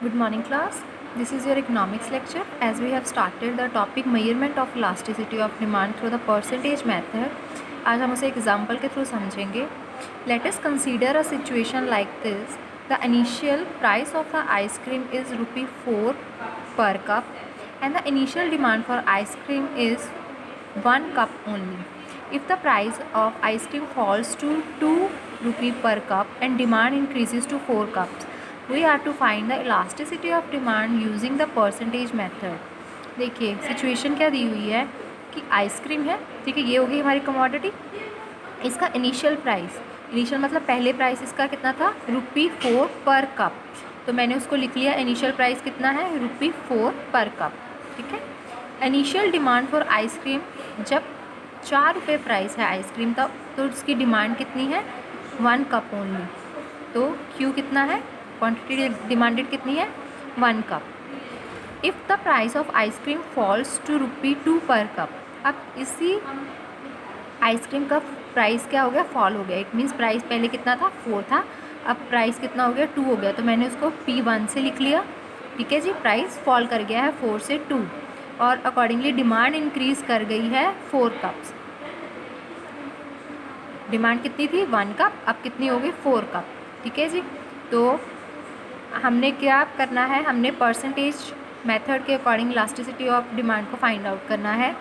Good morning class. This is your economics lecture. As we have started the topic measurement of elasticity of demand through the percentage method, आज हम उसे example के through समझेंगे. Let us consider a situation like this. The initial price of the ice cream is ₹4 per cup and the initial demand for ice cream is 1 cup only. If the price of ice cream falls to ₹2 per cup and demand increases to 4 cups, we have to find the elasticity of demand using the percentage method. देखिए situation क्या दी हुई है कि ice cream है, ठीक है, ये होगी हमारी कमोडिटी. इसका इनिशियल प्राइस, इनिशियल मतलब पहले प्राइस इसका कितना था, ₹4 पर कप. तो मैंने उसको लिख लिया, इनिशियल प्राइस कितना है, ₹4 पर कप. ठीक है. इनिशियल डिमांड फॉर आइसक्रीम, जब ₹4 प्राइस है आइसक्रीम का, तो उसकी डिमांड कितनी है, 1 कप ओनली. तो क्यू कितना है, क्वांटिटी डिमांडेड कितनी है, 1 cup. If the price of ice cream falls to ₹2 पर कप. अब इसी आइसक्रीम का प्राइस क्या हो गया, फॉल हो गया. इट मीन्स प्राइस पहले कितना था, 4 था, अब प्राइस कितना हो गया, 2 हो गया. तो मैंने उसको P1 से लिख लिया. ठीक है जी. प्राइस फॉल कर गया है 4 से 2 और अकॉर्डिंगली डिमांड इंक्रीज़ कर गई है 4 कप्स. डिमांड कितनी थी, 1 कप, अब कितनी हो गई, 4 कप. ठीक है जी. तो हमने क्या करना है, हमने परसेंटेज मेथड के अकॉर्डिंग इलास्टिसिटी ऑफ डिमांड को फाइंड आउट करना है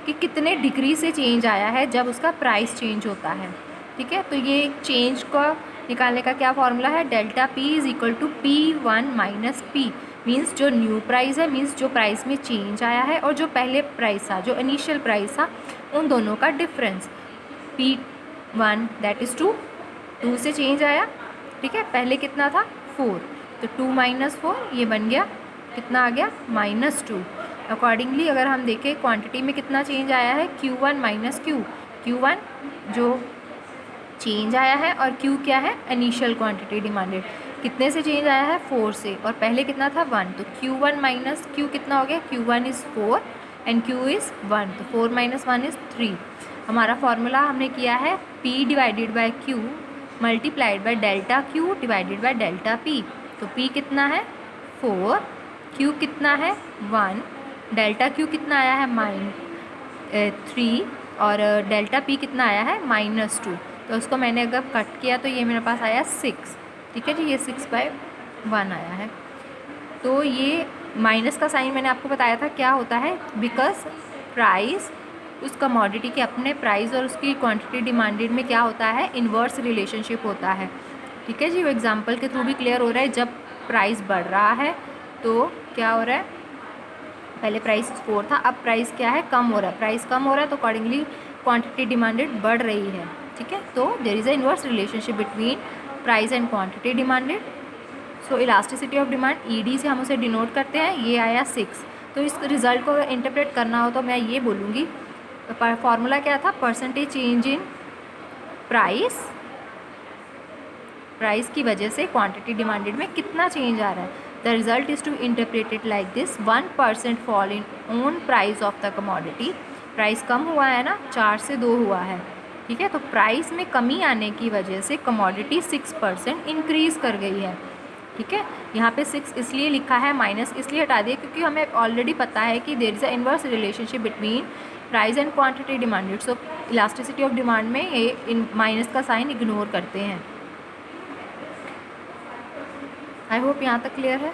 कि कितने डिग्री से चेंज आया है जब उसका प्राइस चेंज होता है. ठीक है. तो ये चेंज को निकालने का क्या फॉर्मूला है, delta P is equal to P1 minus P. Means जो न्यू प्राइस है, मीन्स जो प्राइस में चेंज आया है, और जो पहले प्राइस था, जो इनिशियल प्राइस था, उन दोनों का डिफरेंस. P1 दैट इज़ 2 से चेंज आया. ठीक है. पहले कितना था, 4, तो 2 माइनस 4 ये बन गया, कितना आ गया, -2. अकॉर्डिंगली अगर हम देखें क्वांटिटी में कितना चेंज आया है, Q1 माइनस Q1 जो चेंज आया है, और Q क्या है, इनिशियल क्वांटिटी डिमांडेड. कितने से चेंज आया है, 4 से, और पहले कितना था, 1. तो Q1 माइनस Q कितना हो गया, Q1 is 4 and Q is 1. तो 4 माइनस 1 इज़ 3. हमारा फॉर्मूला हमने किया है P divided by Q multiplied by delta Q divided by delta P. तो P कितना है, 4, Q कितना है, 1, डेल्टा Q कितना आया है, -3, और डेल्टा P कितना आया है, -2. तो उसको मैंने अगर कट किया तो ये मेरे पास आया 6. ठीक है जी. ये 6/1 आया है. तो ये माइनस का साइन मैंने आपको बताया था क्या होता है, बिकॉज प्राइस उस कमोडिटी के अपने प्राइस और उसकी क्वांटिटी डिमांडेड में क्या होता है, इन्वर्स रिलेशनशिप होता है. ठीक है जी. वो एग्जांपल के थ्रू भी क्लियर हो रहा है. जब प्राइस बढ़ रहा है तो क्या हो रहा है, पहले प्राइस 4 था, अब प्राइस क्या है, कम हो रहा है. प्राइस कम हो रहा है तो अकॉर्डिंगली क्वांटिटी डिमांडेड बढ़ रही है. ठीक है. तो there is a inverse relationship between price and quantity demanded. So elasticity of demand ED से हम उसे डिनोट करते हैं. ये आया 6. तो इस रिजल्ट को इंटरप्रेट करना हो तो मैं ये बोलूँगी, फार्मूला क्या था, परसेंटेज चेंज इन प्राइस की वजह से क्वांटिटी डिमांडेड में कितना चेंज आ रहा है. The result is to interpreted like this, 1% fall in own price of the commodity. Price कम हुआ है ना, 4 से 2 हुआ है. ठीक है. तो प्राइस में कमी आने की वजह से कमोडिटी 6% इंक्रीज़ कर गई है. ठीक है. यहाँ पे 6 इसलिए लिखा है, माइनस इसलिए हटा दिया क्योंकि हमें ऑलरेडी पता है कि there is a inverse relationship between price and quantity demanded. So elasticity of demand में ये माइनस का साइन इग्नोर करते हैं. आई होप यहाँ तक क्लियर है.